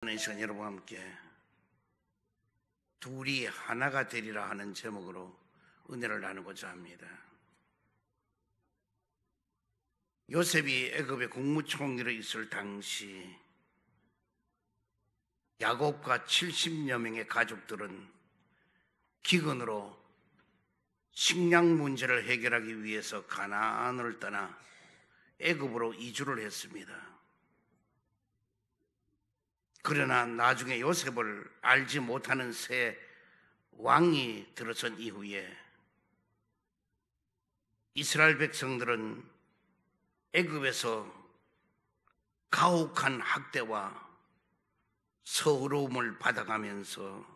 이 시간 여러분과 함께 둘이 하나가 되리라 하는 제목으로 은혜를 나누고자 합니다. 요셉이 애굽의 국무총리로 있을 당시 야곱과 70여 명의 가족들은 기근으로 식량 문제를 해결하기 위해서 가나안을 떠나 애굽으로 이주를 했습니다. 그러나 나중에 요셉을 알지 못하는 새 왕이 들어선 이후에 이스라엘 백성들은 애굽에서 가혹한 학대와 서러움을 받아가면서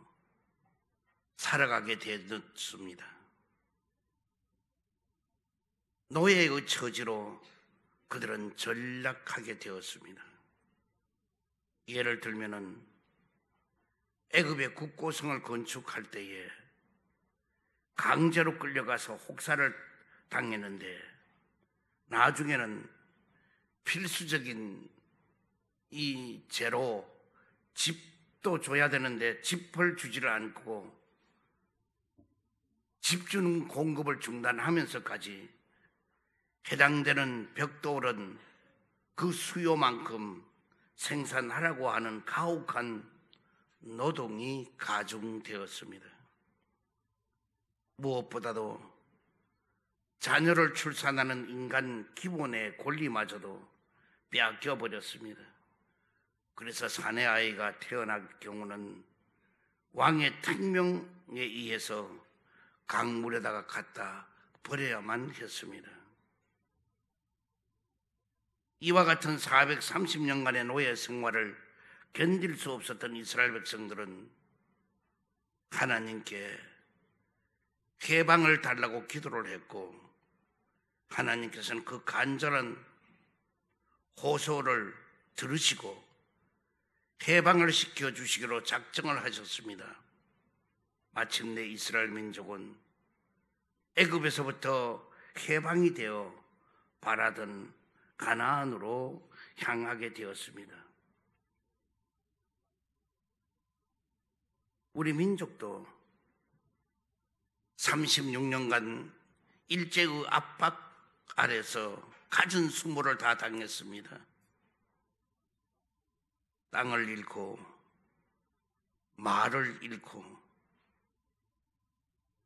살아가게 되었습니다. 노예의 처지로 그들은 전락하게 되었습니다. 예를 들면은 애굽의 국고성을 건축할 때에 강제로 끌려가서 혹사를 당했는데 나중에는 필수적인 이 재로 집도 줘야 되는데 집을 주지를 않고 집 주는 공급을 중단하면서까지 해당되는 벽돌은 그 수요만큼 생산하라고 하는 가혹한 노동이 가중되었습니다. 무엇보다도 자녀를 출산하는 인간 기본의 권리마저도 빼앗겨 버렸습니다. 그래서 사내 아이가 태어날 경우는 왕의 특명에 의해서 강물에다가 갖다 버려야만 했습니다. 이와 같은 430년간의 노예 생활을 견딜 수 없었던 이스라엘 백성들은 하나님께 해방을 달라고 기도를 했고, 하나님께서는 그 간절한 호소를 들으시고 해방을 시켜주시기로 작정을 하셨습니다. 마침내 이스라엘 민족은 애굽에서부터 해방이 되어 바라던 가나안으로 향하게 되었습니다. 우리 민족도 36년간 일제의 압박 아래서 갖은 수모를 다 당했습니다. 땅을 잃고 말을 잃고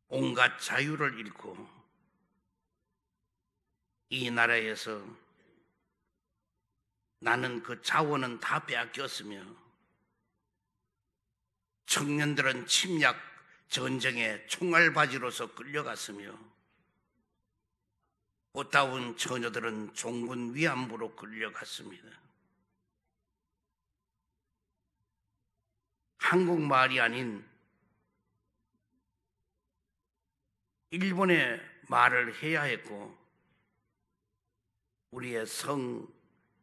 온갖 자유를 잃고 이 나라에서 나는 그 자원은 다 빼앗겼으며 청년들은 침략 전쟁에 총알바지로서 끌려갔으며 꽃다운 처녀들은 종군 위안부로 끌려갔습니다. 한국말이 아닌 일본의 말을 해야 했고 우리의 성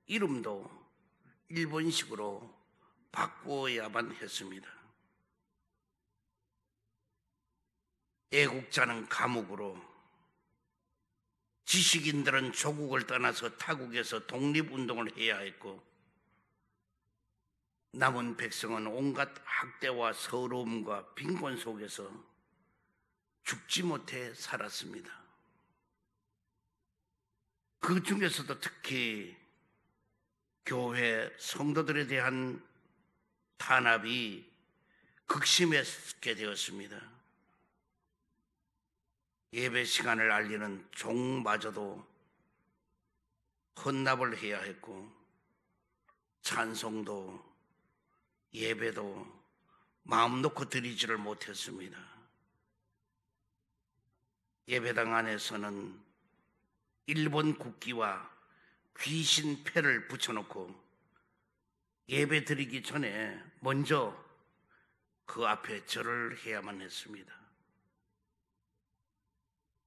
이름도 일본식으로 바꾸어야만 했습니다. 애국자는 감옥으로, 지식인들은 조국을 떠나서 타국에서 독립운동을 해야 했고 남은 백성은 온갖 학대와 서러움과 빈곤 속에서 죽지 못해 살았습니다. 그 중에서도 특히 교회 성도들에 대한 탄압이 극심했게 되었습니다. 예배 시간을 알리는 종마저도 헌납을 해야 했고 찬송도 예배도 마음 놓고 드리지를 못했습니다. 예배당 안에서는 일본 국기와 귀신 패를 붙여놓고 예배 드리기 전에 먼저 그 앞에 절을 해야만 했습니다.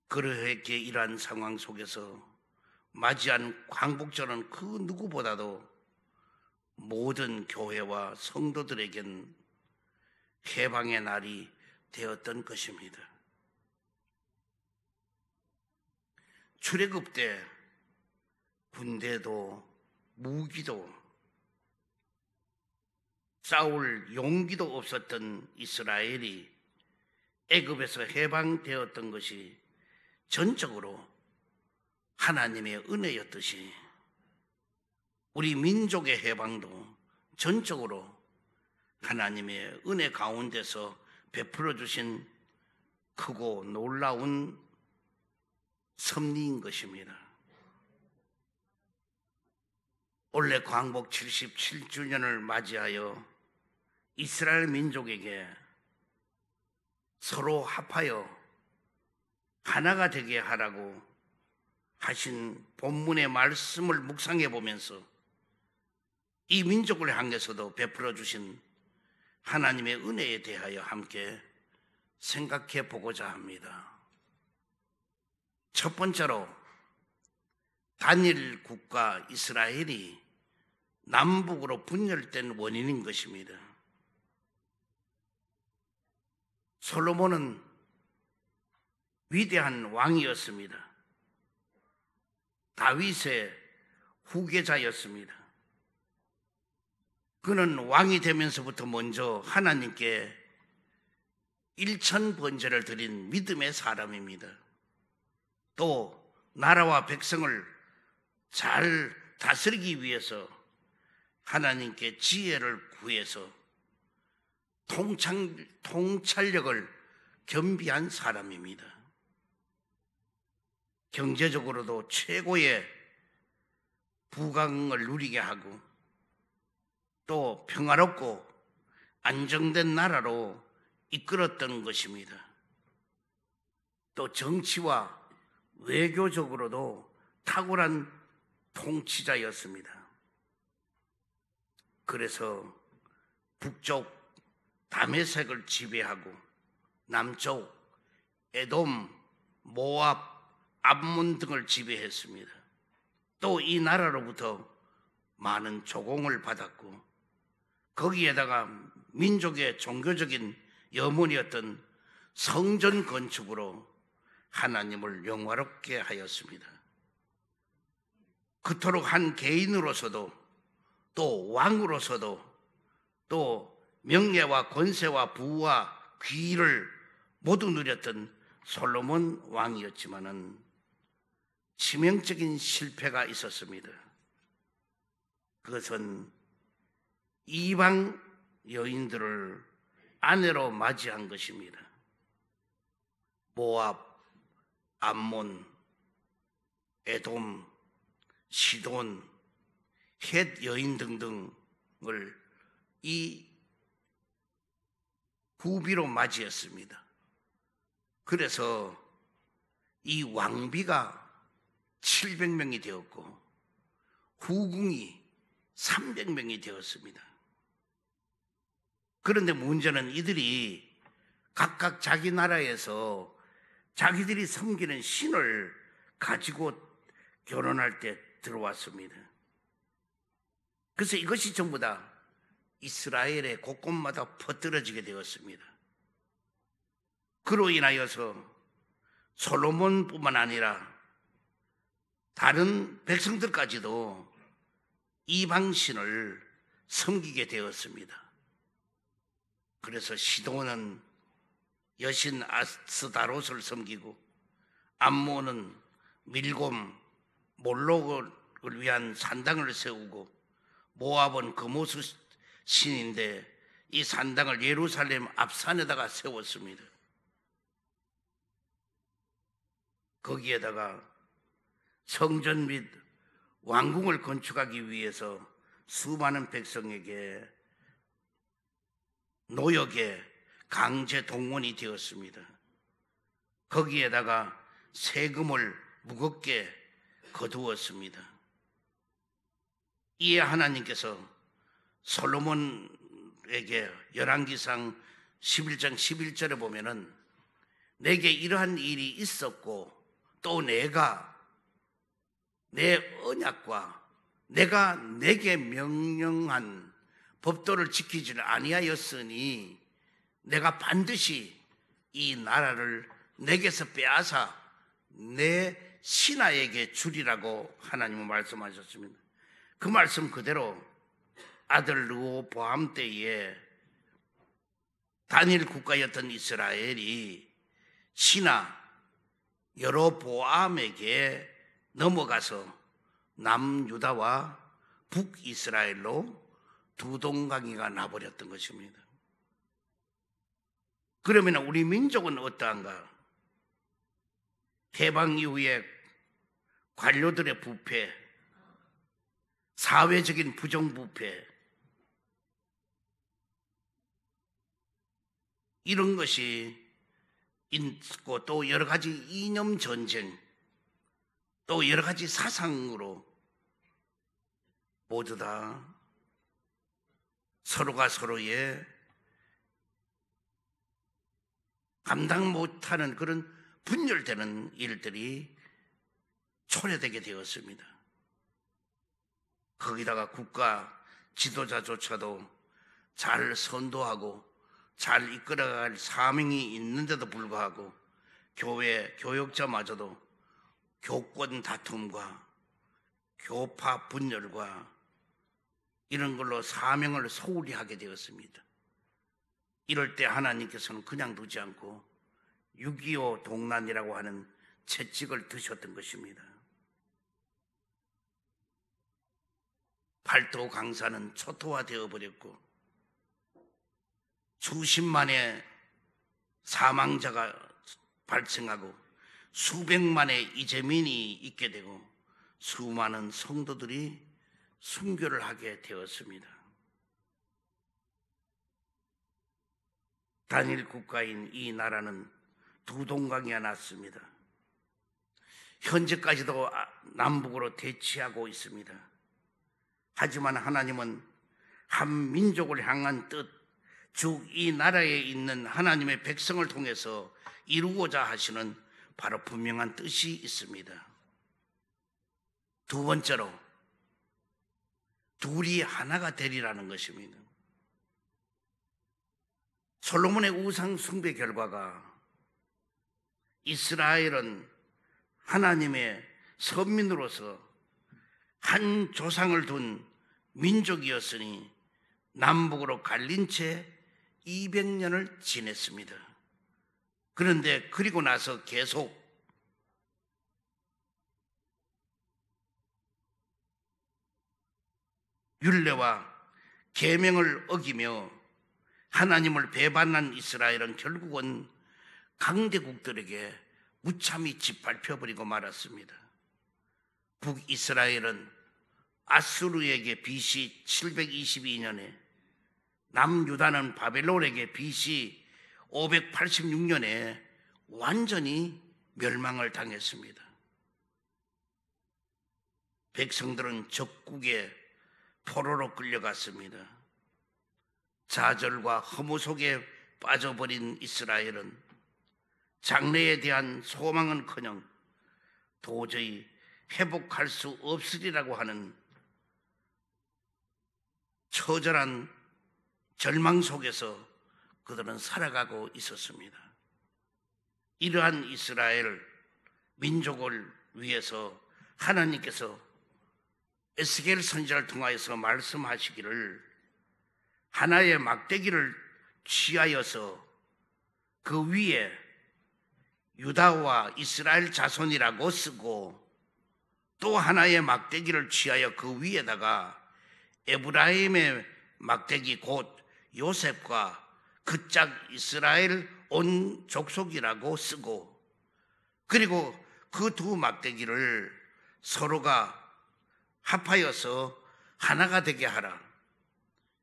그렇게 이러한 상황 속에서 맞이한 광복절은 그 누구보다도 모든 교회와 성도들에겐 해방의 날이 되었던 것입니다. 출애굽 때 군대도 무기도 싸울 용기도 없었던 이스라엘이 애굽에서 해방되었던 것이 전적으로 하나님의 은혜였듯이 우리 민족의 해방도 전적으로 하나님의 은혜 가운데서 베풀어 주신 크고 놀라운 섭리인 것입니다. 올해 광복 77주년을 맞이하여 이스라엘 민족에게 서로 합하여 하나가 되게 하라고 하신 본문의 말씀을 묵상해 보면서 이 민족을 향해서도 베풀어 주신 하나님의 은혜에 대하여 함께 생각해 보고자 합니다. 첫 번째로 단일 국가 이스라엘이 남북으로 분열된 원인인 것입니다. 솔로몬은 위대한 왕이었습니다. 다윗의 후계자였습니다. 그는 왕이 되면서부터 먼저 하나님께 일천번제를 드린 믿음의 사람입니다. 또 나라와 백성을 잘 다스리기 위해서 하나님께 지혜를 구해서 통찰력을 겸비한 사람입니다. 경제적으로도 최고의 부강을 누리게 하고 또 평화롭고 안정된 나라로 이끌었던 것입니다. 또 정치와 외교적으로도 탁월한 통치자였습니다. 그래서 북쪽 다메섹을 지배하고 남쪽 에돔, 모압, 암몬 등을 지배했습니다. 또 이 나라로부터 많은 조공을 받았고 거기에다가 민족의 종교적인 염원이었던 성전 건축으로 하나님을 영화롭게 하였습니다. 그토록 한 개인으로서도 또 왕으로서도 또 명예와 권세와 부와 귀를 모두 누렸던 솔로몬 왕이었지만은 치명적인 실패가 있었습니다. 그것은 이방 여인들을 아내로 맞이한 것입니다. 모압, 암몬, 에돔, 시돈, 헷 여인 등등을 이 후비로 맞이했습니다. 그래서 이 왕비가 700명이 되었고 후궁이 300명이 되었습니다. 그런데 문제는 이들이 각각 자기 나라에서 자기들이 섬기는 신을 가지고 결혼할 때 들어왔습니다. 그래서 이것이 전부 다 이스라엘의 곳곳마다 퍼뜨려지게 되었습니다. 그로 인하여서 솔로몬뿐만 아니라 다른 백성들까지도 이방신을 섬기게 되었습니다. 그래서 시돈은 여신 아스다롯을 섬기고 암몬은 밀곰, 몰록을 위한 산당을 세우고 모압은 그모스 신인데 이 산당을 예루살렘 앞산에다가 세웠습니다. 거기에다가 성전 및 왕궁을 건축하기 위해서 수많은 백성에게 노역에 강제 동원이 되었습니다. 거기에다가 세금을 무겁게 거두었습니다. 이에 하나님께서 솔로몬에게 열왕기상 11장 11절에 보면은 내게 이러한 일이 있었고 또 내가 내 언약과 내가 내게 명령한 법도를 지키지를 아니하였으니 내가 반드시 이 나라를 내게서 빼앗아 내 신하에게 주리라고 하나님은 말씀하셨습니다. 그 말씀 그대로 아들 르호보암 때에 단일 국가였던 이스라엘이 신하 여로보암에게 넘어가서 남유다와 북이스라엘로 두 동강이가 나버렸던 것입니다. 그러면 우리 민족은 어떠한가? 해방 이후에 관료들의 부패, 사회적인 부정부패, 이런 것이 있고, 또 여러 가지 이념 전쟁, 또 여러 가지 사상으로 모두 다 서로가 서로의 감당 못하는 그런 분열되는 일들이 초래되게 되었습니다. 거기다가 국가 지도자조차도 잘 선도하고 잘 이끌어갈 사명이 있는데도 불구하고 교회 교역자마저도 교권 다툼과 교파 분열과 이런 걸로 사명을 소홀히 하게 되었습니다. 이럴 때 하나님께서는 그냥 두지 않고 6.25 동란이라고 하는 채찍을 드셨던 것입니다. 팔도 강사는 초토화되어 버렸고 수십만의 사망자가 발생하고 수백만의 이재민이 있게 되고 수많은 성도들이 순교를 하게 되었습니다. 단일 국가인 이 나라는 두 동강이 났습니다. 현재까지도 남북으로 대치하고 있습니다. 하지만 하나님은 한 민족을 향한 뜻, 즉 이 나라에 있는 하나님의 백성을 통해서 이루고자 하시는 바로 분명한 뜻이 있습니다. 두 번째로 둘이 하나가 되리라는 것입니다. 솔로몬의 우상 숭배 결과가 이스라엘은 하나님의 선민으로서 한 조상을 둔 민족이었으니 남북으로 갈린 채 200년을 지냈습니다. 그런데 그리고 나서 계속 율례와 계명을 어기며 하나님을 배반한 이스라엘은 결국은 강대국들에게 무참히 짓밟혀버리고 말았습니다. 북이스라엘은 아수르에게 BC 722년에, 남유다는 바벨론에게 BC 586년에 완전히 멸망을 당했습니다. 백성들은 적국의 포로로 끌려갔습니다. 좌절과 허무 속에 빠져버린 이스라엘은 장래에 대한 소망은커녕 도저히 회복할 수 없으리라고 하는 처절한 절망 속에서 그들은 살아가고 있었습니다. 이러한 이스라엘 민족을 위해서 하나님께서 에스겔 선지자를 통하여서 말씀하시기를 하나의 막대기를 취하여서 그 위에 유다와 이스라엘 자손이라고 쓰고 또 하나의 막대기를 취하여 그 위에다가 에브라임의 막대기 곧 요셉과 그 짝 이스라엘 온 족속이라고 쓰고 그리고 그 두 막대기를 서로가 합하여서 하나가 되게 하라.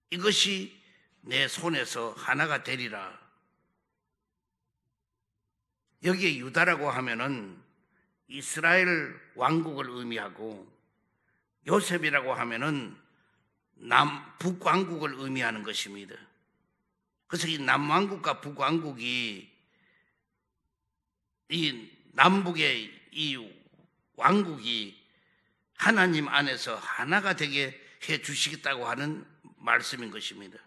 이것이 내 손에서 하나가 되리라. 여기에 유다라고 하면은 이스라엘 왕국을 의미하고 요셉이라고 하면은 북왕국을 의미하는 것입니다. 그래서 이 남왕국과 북왕국이 이 남북의 이 왕국이 하나님 안에서 하나가 되게 해 주시겠다고 하는 말씀인 것입니다.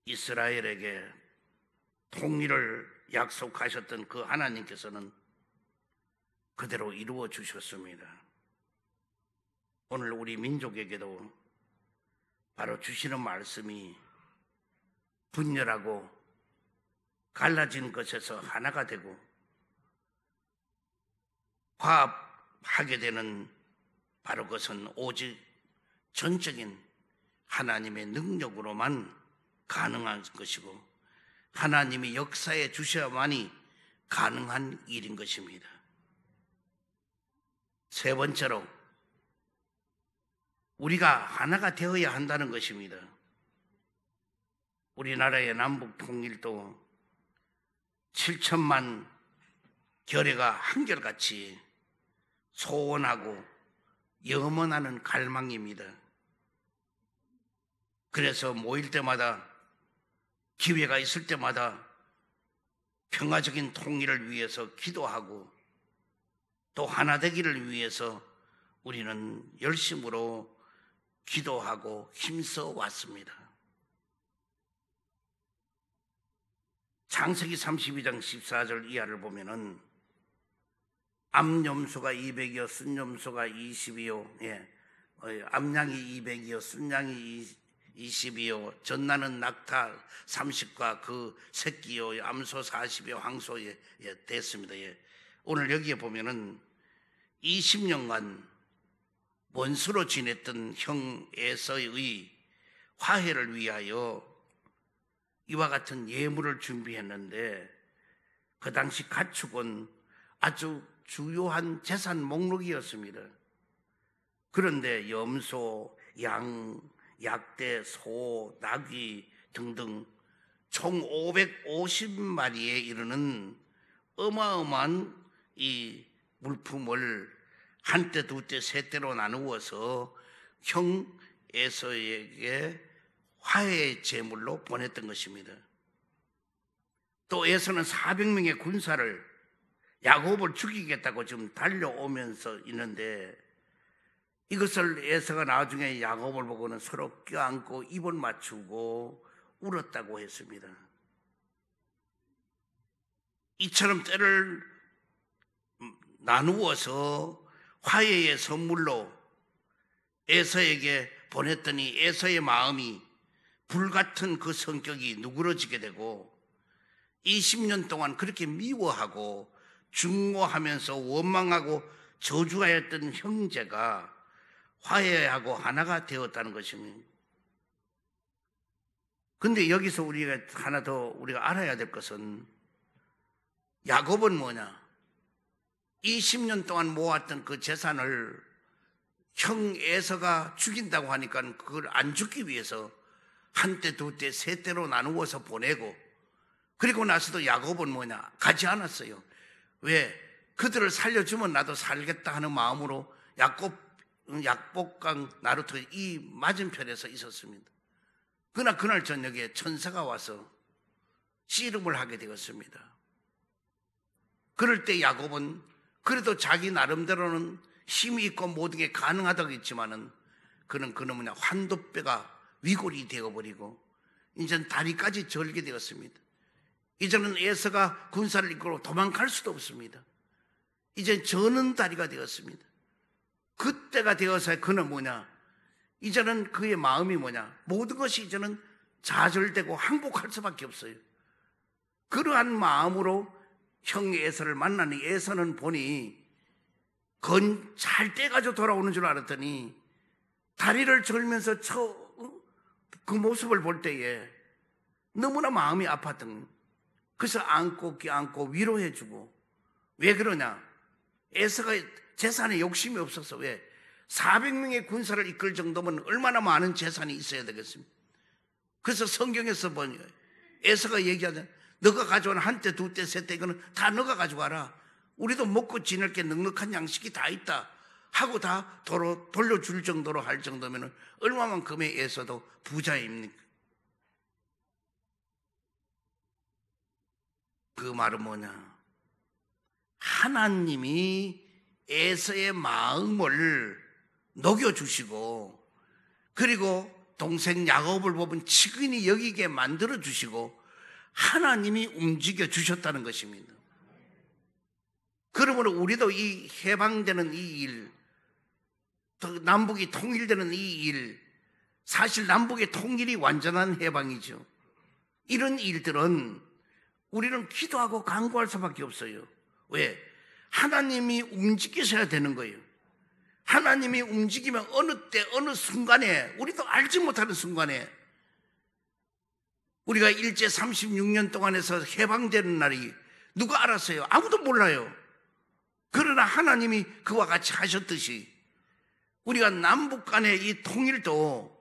이스라엘에게 통일을 약속하셨던 그 하나님께서는 그대로 이루어 주셨습니다. 오늘 우리 민족에게도 바로 주시는 말씀이 분열하고 갈라진 것에서 하나가 되고 화합하게 되는 바로 그것은 오직 전적인 하나님의 능력으로만 가능한 것이고 하나님이 역사에 주셔야만이 가능한 일인 것입니다. 세 번째로 우리가 하나가 되어야 한다는 것입니다. 우리나라의 남북 통일도 7천만 결의가 한결같이 소원하고 염원하는 갈망입니다. 그래서 모일 때마다 기회가 있을 때마다 평화적인 통일을 위해서 기도하고 또 하나 되기를 위해서 우리는 열심으로 기도하고 힘써 왔습니다. 창세기 32장 14절 이하를 보면은 암염소가 200이요 순염소가 20이요 암양이 200이요 순양이 20이요 전나는 낙타 30과 그 새끼요 암소 40이요 황소에 됐습니다. 오늘 여기에 보면은 20년간 원수로 지냈던 형 에서의 화해를 위하여 이와 같은 예물을 준비했는데 그 당시 가축은 아주 주요한 재산 목록이었습니다. 그런데 염소, 양, 약대, 소, 나귀 등등 총 550마리에 이르는 어마어마한 이 물품을 한때, 두때, 세때로 나누어서 형 에서에게 화해의 제물로 보냈던 것입니다. 또 에서는 400명의 군사를 야곱을 죽이겠다고 지금 달려오면서 있는데 이것을 에서가 나중에 야곱을 보고는 서로 껴안고 입을 맞추고 울었다고 했습니다. 이처럼 때를 나누어서 화해의 선물로 에서에게 보냈더니 에서의 마음이 불같은 그 성격이 누그러지게 되고 20년 동안 그렇게 미워하고 증오하면서 원망하고 저주하였던 형제가 화해하고 하나가 되었다는 것입니다. 근데 여기서 우리가 하나 더 우리가 알아야 될 것은 야곱은 뭐냐? 20년 동안 모았던 그 재산을 형 에서가 죽인다고 하니까 그걸 안 죽기 위해서 한때, 두때, 세때로 나누어서 보내고 그리고 나서도 야곱은 뭐냐? 가지 않았어요. 왜? 그들을 살려주면 나도 살겠다 하는 마음으로 약복강 나루터 이 맞은편에서 있었습니다. 그러나 그날 저녁에 천사가 와서 씨름을 하게 되었습니다. 그럴 때 야곱은 그래도 자기 나름대로는 힘이 있고 모든 게 가능하다고 했지만은 그는 뭐냐 환도뼈가 위골이 되어버리고 이제는 다리까지 절게 되었습니다. 이제는 에서가 군사를 이끌고 도망갈 수도 없습니다. 이제 저는 다리가 되었습니다. 그때가 되어서 그는 뭐냐 이제는 그의 마음이 뭐냐 모든 것이 이제는 좌절되고 항복할 수밖에 없어요. 그러한 마음으로 형 에서를 만나니 에서는 보니 잘 떼가지고 돌아오는 줄 알았더니 다리를 절면서 그 모습을 볼 때에 너무나 마음이 아팠던 그래서 안고 껴안고 위로해주고 왜 그러냐 에서가 재산에 욕심이 없어서 왜 400명의 군사를 이끌 정도면 얼마나 많은 재산이 있어야 되겠습니까? 그래서 성경에서 보니 에서가 얘기하잖아 너가 가져온 한때 두때 세때 이거는 다 너가 가져가라. 우리도 먹고 지낼 게 넉넉한 양식이 다 있다 하고 다 돌려줄 정도로 할 정도면 얼마만큼의 에서도 부자입니까? 그 말은 뭐냐 하나님이 에서의 마음을 녹여주시고 그리고 동생 야곱을 보면 측은히 여기게 만들어주시고 하나님이 움직여 주셨다는 것입니다. 그러므로 우리도 이 해방되는 이 일 남북이 통일되는 이 일, 사실 남북의 통일이 완전한 해방이죠. 이런 일들은 우리는 기도하고 간구할 수밖에 없어요. 왜? 하나님이 움직이셔야 되는 거예요. 하나님이 움직이면 어느 때 어느 순간에, 우리도 알지 못하는 순간에, 우리가 일제 36년 동안에서 해방되는 날이 누가 알았어요? 아무도 몰라요. 그러나 하나님이 그와 같이 하셨듯이 우리가 남북 간의 이 통일도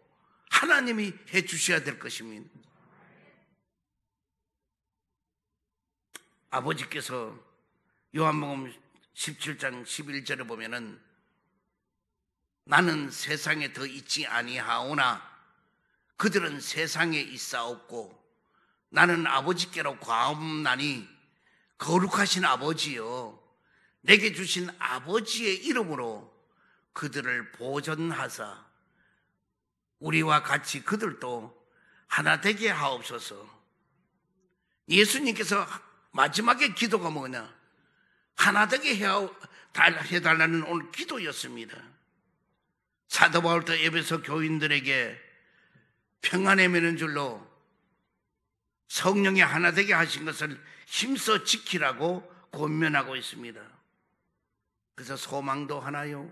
하나님이 해 주셔야 될 것입니다. 아버지께서 요한복음 17장 11절에 보면은 나는 세상에 더 있지 아니하오나 그들은 세상에 있사옵고 나는 아버지께로 가옵나니 거룩하신 아버지여 내게 주신 아버지의 이름으로 그들을 보존하사 우리와 같이 그들도 하나 되게 하옵소서. 예수님께서 마지막에 기도가 뭐냐? 하나 되게 해달라는 오늘 기도였습니다. 사도 바울도 에베소 교인들에게 평안에 매는 줄로 성령이 하나 되게 하신 것을 힘써 지키라고 권면하고 있습니다. 그래서 소망도 하나요,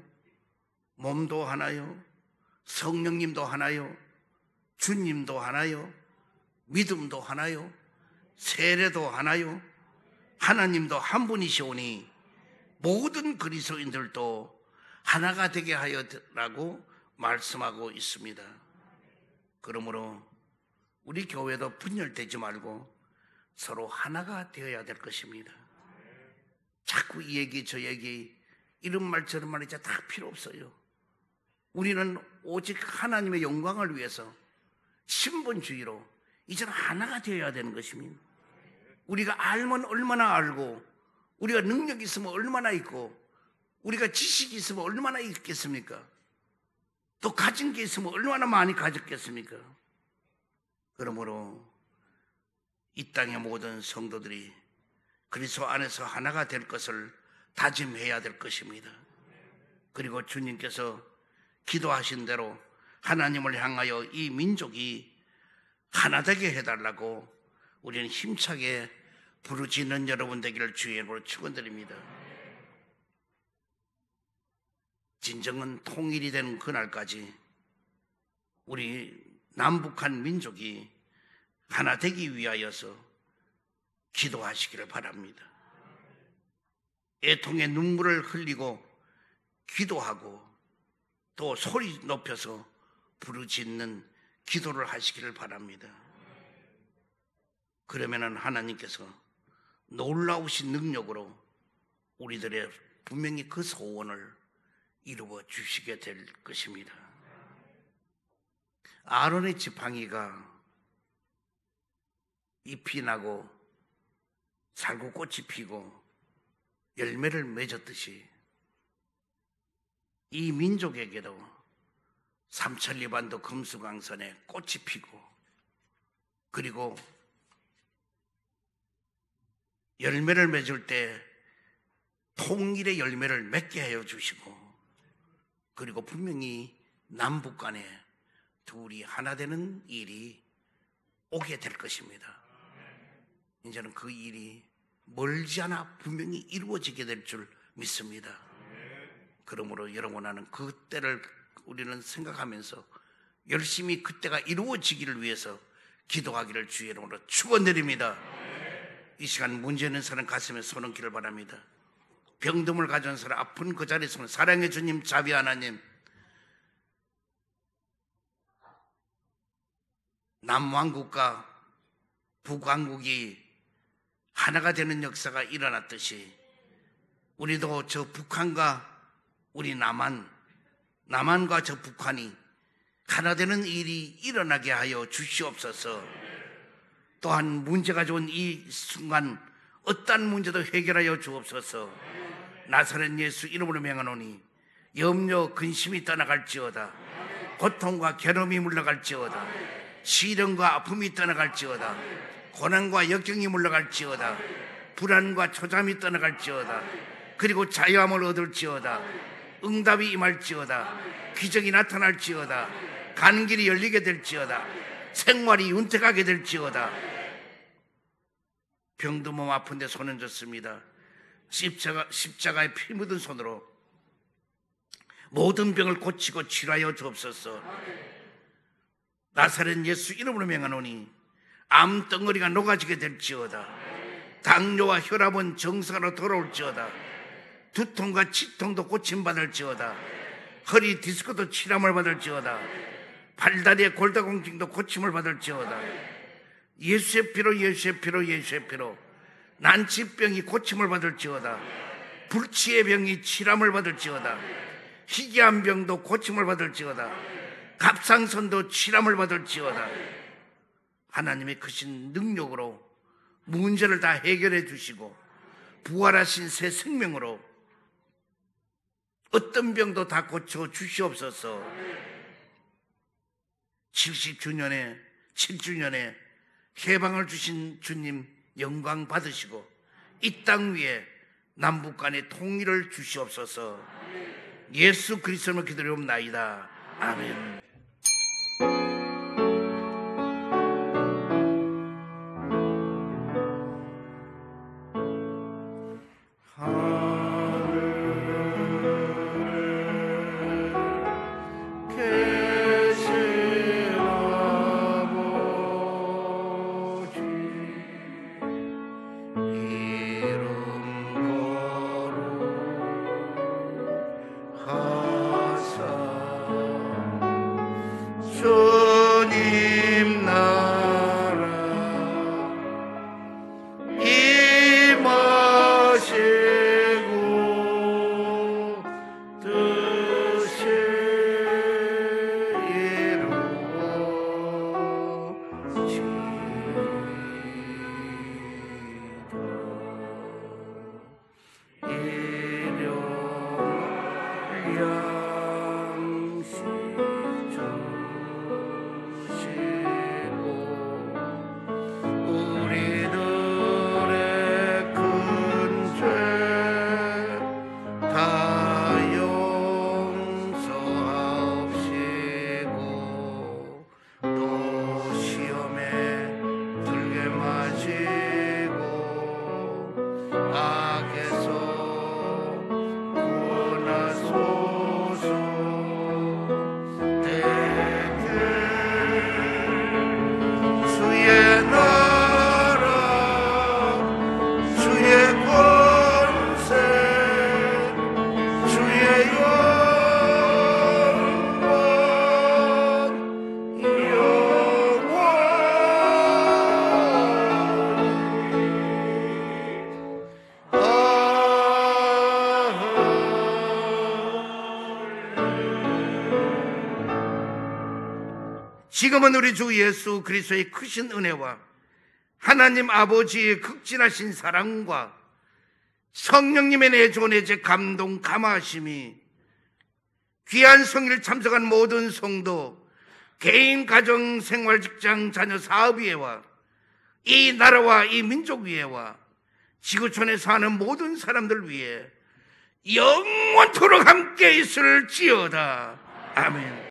몸도 하나요, 성령님도 하나요, 주님도 하나요, 믿음도 하나요, 세례도 하나요, 하나님도 한 분이시오니 모든 그리스도인들도 하나가 되게 하여라고 말씀하고 있습니다. 그러므로 우리 교회도 분열되지 말고 서로 하나가 되어야 될 것입니다. 자꾸 이 얘기 저 얘기 이런 말 저런 말 이제 다 필요 없어요. 우리는 오직 하나님의 영광을 위해서 신분주의로 이제는 하나가 되어야 되는 것입니다. 우리가 알면 얼마나 알고, 우리가 능력이 있으면 얼마나 있고, 우리가 지식이 있으면 얼마나 있겠습니까? 또 가진 게 있으면 얼마나 많이 가졌겠습니까? 그러므로 이 땅의 모든 성도들이 그리스도 안에서 하나가 될 것을 다짐해야 될 것입니다. 그리고 주님께서 기도하신 대로 하나님을 향하여 이 민족이 하나 되게 해달라고 우리는 힘차게 부르짖는 여러분 되기를 주의 이름으로 축원드립니다. 진정한 통일이 되는 그날까지 우리 남북한 민족이 하나 되기 위하여서 기도하시기를 바랍니다. 애통의 눈물을 흘리고 기도하고 또 소리 높여서 부르짖는 기도를 하시기를 바랍니다. 그러면은 하나님께서 놀라우신 능력으로 우리들의 분명히 그 소원을 이루어 주시게 될 것입니다. 아론의 지팡이가 잎이 나고 살구꽃이 피고 열매를 맺었듯이 이 민족에게도 삼천리반도 금수강산에 꽃이 피고 그리고 열매를 맺을 때 통일의 열매를 맺게 하여 주시고 그리고 분명히 남북 간에 둘이 하나 되는 일이 오게 될 것입니다. 이제는 그 일이 멀지 않아 분명히 이루어지게 될 줄 믿습니다. 그러므로 여러분 나는 그때를 우리는 생각하면서 열심히 그때가 이루어지기를 위해서 기도하기를 주의 이름으로 축원드립니다. 이 시간 문제 있는 사람 가슴에 손 얹기를 바랍니다. 병듦을 가진 사람, 아픈 그 자리에서 사랑의 주님, 자비 하나님, 남왕국과 북왕국이 하나가 되는 역사가 일어났듯이 우리도 저 북한과 우리 남한과 저 북한이 하나 되는 일이 일어나게 하여 주시옵소서. 또한 문제가 좋은 이 순간 어떠한 문제도 해결하여 주옵소서. 나사렛 예수 이름으로 명하노니 염려 근심이 떠나갈지어다. 고통과 괴로움이 물러갈지어다. 시련과 아픔이 떠나갈지어다. 고난과 역경이 물러갈지어다. 불안과 초잠이 떠나갈지어다. 그리고 자유함을 얻을지어다. 응답이 임할지어다. 기적이 나타날지어다. 가는 길이 열리게 될지어다. 생활이 윤택하게 될지어다. 병도 몸 아픈데 손은 졌습니다. 십자가에 피 묻은 손으로 모든 병을 고치고 치료하여 주옵소서. 나사렛 예수 이름으로 명하노니 암덩어리가 녹아지게 될지어다. 당뇨와 혈압은 정상으로 돌아올지어다. 두통과 치통도 고침받을지어다. 허리 디스크도 치료를 받을지어다. 팔다리의 골다공증도 고침을 받을지어다. 예수의 피로 예수의 피로 예수의 피로 난치병이 고침을 받을지어다. 불치의 병이 치료를 받을지어다. 희귀한 병도 고침을 받을지어다. 갑상선도 치료를 받을지어다. 하나님의 크신 능력으로 문제를 다 해결해 주시고 부활하신 새 생명으로 어떤 병도 다 고쳐 주시옵소서. 70주년에 7주년에 해방을 주신 주님 영광 받으시고 이 땅 위에 남북 간의 통일을 주시옵소서. 예수 그리스도로 기도하옵나이다. 아멘. 주님 나라 임하시고 뜻이 지금은 우리 주 예수 그리스도의 크신 은혜와 하나님 아버지의 극진하신 사랑과 성령님의 내조내제 감동 감화하심이 귀한 성일 참석한 모든 성도, 개인, 가정, 생활, 직장, 자녀, 사업 위에와 이 나라와 이 민족 위에와 지구촌에 사는 모든 사람들 위에 영원토록 함께 있을지어다. 아멘.